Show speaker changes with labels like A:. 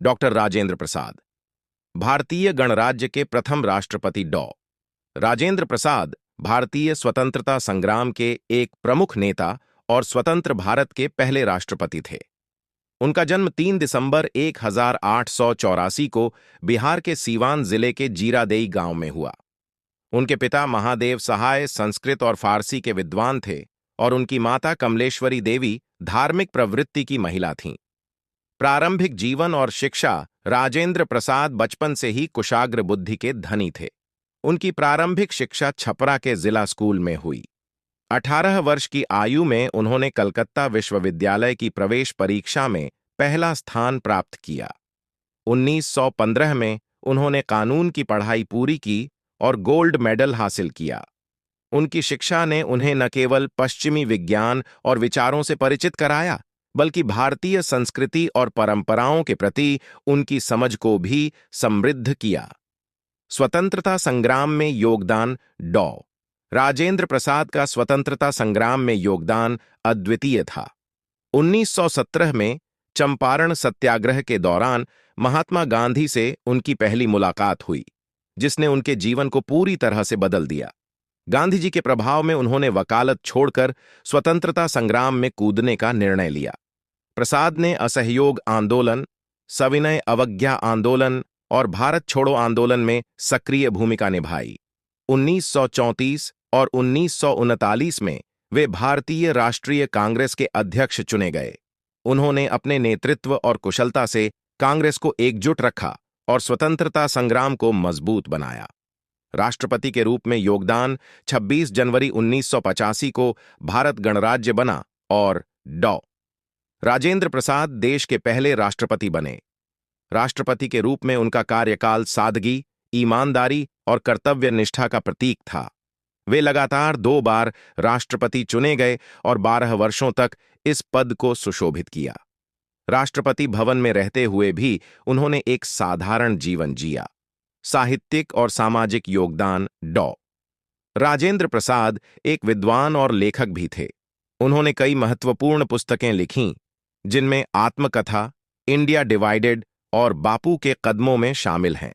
A: Doctor Rajendra Prasad. भारतीय गणराज्य के प्रथम राष्ट्रपति राजेंद्र प्रसाद भारतीय स्वतंत्रता संग्राम के एक प्रमुख नेता और स्वतंत्र भारत के पहले राष्ट्रपति थे। उनका जन्म 3 दिसंबर 1884 को बिहार के सीवान जिले के जीरादेई गांव में हुआ। उनके पिता महादेव सहाय संस्कृत और फारसी के विद्वान थे और उनकी माता कमलेश्वरी देवी धार्मिक प्रवृत्ति की महिला थीं। प्रारंभिक जीवन और शिक्षा राजेंद्र प्रसाद बचपन से ही कुशाग्र बुद्धि के धनी थे। उनकी प्रारंभिक शिक्षा छपरा के जिला स्कूल में हुई। 18 वर्ष की आयु में उन्होंने कलकत्ता विश्वविद्यालय की प्रवेश परीक्षा में पहला स्थान प्राप्त किया। 1915 में उन्होंने कानून की पढ़ाई पूरी की और गोल्ड मेडल हासिल किया। उनकी शिक्षा ने उन्हें न केवल पश्चिमी विज्ञान और विचारों से परिचित कराया, बल्कि भारतीय संस्कृति और परंपराओं के प्रति उनकी समझ को भी समृद्ध किया। स्वतंत्रता संग्राम में योगदान राजेंद्र प्रसाद का स्वतंत्रता संग्राम में योगदान अद्वितीय था। 1917 में चंपारण सत्याग्रह के दौरान महात्मा गांधी से उनकी पहली मुलाकात हुई, जिसने उनके जीवन को पूरी तरह से बदल दिया। गांधी जी के प्रभाव में उन्होंने वकालत छोड़कर स्वतंत्रता संग्राम में कूदने का निर्णय लिया। प्रसाद ने असहयोग आंदोलन, सविनय अवज्ञा आंदोलन और भारत छोड़ो आंदोलन में सक्रिय भूमिका निभाई। 1934 और 1939 में वे भारतीय राष्ट्रीय कांग्रेस के अध्यक्ष चुने गए। उन्होंने अपने नेतृत्व और कुशलता से कांग्रेस को एकजुट रखा और स्वतंत्रता संग्राम को मजबूत बनाया। राष्ट्रपति के रूप में योगदान 26 जनवरी 1985 को भारत गणराज्य बना और राजेंद्र प्रसाद देश के पहले राष्ट्रपति बने। राष्ट्रपति के रूप में उनका कार्यकाल सादगी, ईमानदारी और कर्तव्य निष्ठा का प्रतीक था। वे लगातार 2 बार राष्ट्रपति चुने गए और 12 वर्षों तक इस पद को सुशोभित किया। राष्ट्रपति भवन में रहते हुए भी उन्होंने एक साधारण जीवन जिया। साहित्यिक और सामाजिक योगदान राजेंद्र प्रसाद एक विद्वान और लेखक भी थे। उन्होंने कई महत्वपूर्ण पुस्तकें लिखीं, जिनमें आत्मकथा, इंडिया डिवाइडेड और बापू के कदमों में शामिल हैं।